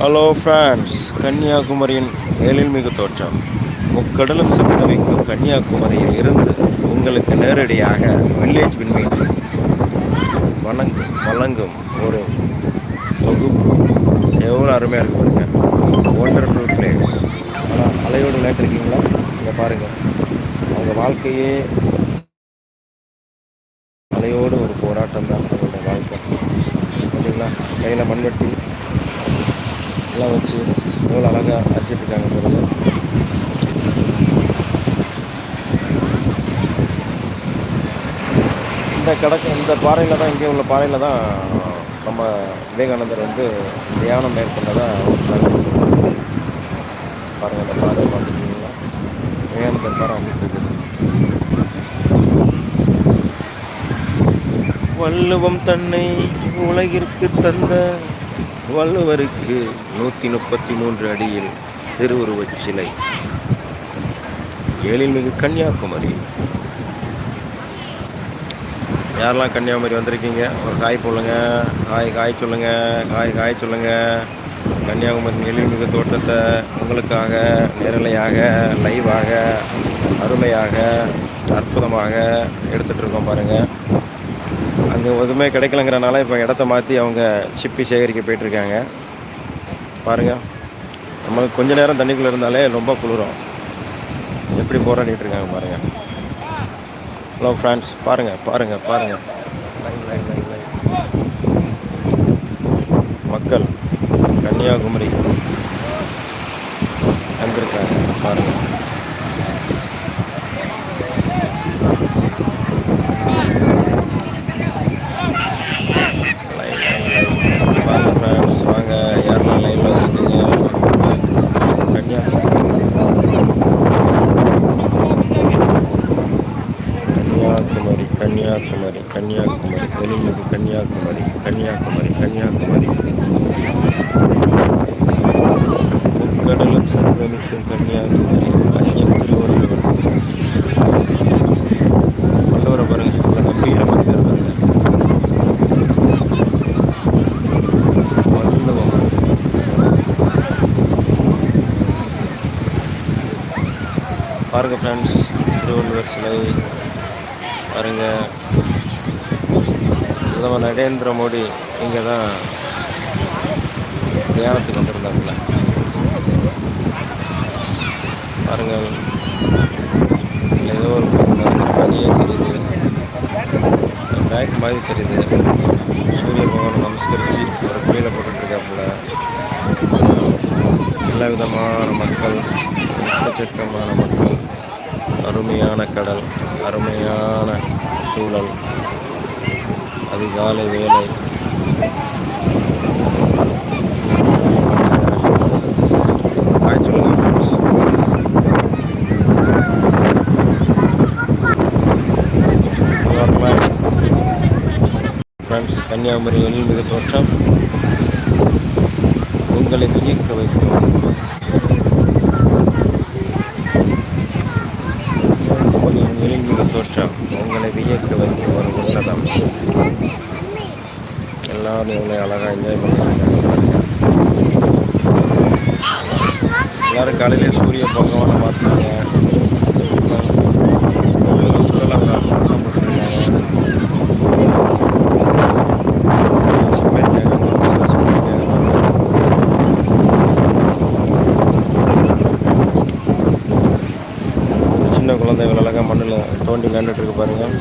Hello France, கன்னியாகுமரியின் எழில்மிகு தோற்றம். முக்கடலும் சங்கமிக்கும் கன்னியாகுமரியில் இருந்து உங்களுக்கு நேரடியாக வில்லேஜ் விண்மீன் வழங்கும் ஒரு தொகுப்பு. எவ்வளோ அருமையாக இருக்கு பாருங்க. Wonderful place. ஆனால் அலையோடு விளையாட்டுருக்கீங்களா? இங்கே பாருங்கள், அவங்க வாழ்க்கையே அலையோடு ஒரு போராட்டம் தான் அவங்களோட வாழ்க்கை. பார்த்தீங்களா, கையில் மண்வெட்டி எல்லாம் வச்சு எவ்வளோ அழகாக அடிச்சிட்ருக்காங்க பாருங்க. இந்த பாறையில் தான், இங்கே உள்ள பாறையில் தான் நம்ம விவேகானந்தர் தியானம் மேற்கொண்டதாக பாருங்கள். அந்த பாறை பார்த்துருக்கீங்களா? விவேகானந்தர் பாறை அமைப்பு இருக்குது. வள்ளுவம் தன்னை உலகிற்கு தந்த வள்ளுவருக்கு 133 அடியில் திருவுருவச் சிலை. எழில்மிகு கன்னியாகுமரி. யாரெல்லாம் கன்னியாகுமரி வந்திருக்கீங்க, ஒரு காய் போடுங்க. காய் சொல்லுங்கள். கன்னியாகுமரி எழில்மிகு தோட்டத்தை உங்களுக்காக நேரலையாக, லைவாக, அருமையாக, அற்புதமாக எடுத்துகிட்ருக்கோம் பாருங்கள். அங்கே எதுவுமே கிடைக்கலங்கிறனால இப்போ இடத்த மாற்றி அவங்க சிப்பி சேகரிக்க போயிட்டுருக்காங்க பாருங்கள். நம்மளுக்கு கொஞ்ச நேரம் தண்ணிக்குள்ளே இருந்தாலே ரொம்ப குளிரும். எப்படி போராடிட்டு இருக்காங்க பாருங்கள். ஹலோ ஃப்ரெண்ட்ஸ், பாருங்கள். மக்கள் கன்னியாகுமரி வந்திருக்காங்க பாருங்கள். வாங்க, யாரெல்லாம் லைவ்ல இருக்கீங்க? கன்னியாகுமரி எழில்மிகு கன்னியாகுமரி. முக்கடலும் சங்கமிக்கும் கன்னியாகுமரி. ஐயன் திருவள்ளுவர் வள்ளுவரை பாருங்க, நல்ல கம்பீரமாக பாருங்க. வள்ளுவம் பாருங்க ஃப்ரெண்ட்ஸ், திருவள்ளுவர் சிலை பாருங்கள். பிரதமர் நரேந்திர மோடி இங்கே தான் தியானத்துக்கு வந்திருந்தாப்புல பாருங்கள். ஏதோ ஒரு மாதிரியே தெரியுது, பேக் மாதிரி தெரியுது. சூரிய பகவானை நமஸ்கரித்து ஒரு கீழே போட்டுட்ருக்காப்புல. எல்லா விதமான மக்கள், எக்கச்சக்கமான மக்கள், அருமையான கடல், அருமையான சூழல், அதிகாலை வேலை. ஃப்ரெண்ட்ஸ், கன்னியாகுமரி எழில்மிகு தோற்றம் உங்களை வியக்க வைக்கும். எழில்மிகு தோற்றம் உங்களை வியக்க வைக்கும் ஒரு உன்னதம். எல்லாரும் எவ்வளோ அழகாக என்ஜாய் பண்ணிருக்காங்க. எல்லோரும் காலையிலே சூரிய பகவானை பார்த்துருக்காங்க. சின்ன குழந்தைகள் அழகாக மண்ணில் தோண்டி விளையாண்டுட்டு இருக்கு பாருங்கள்.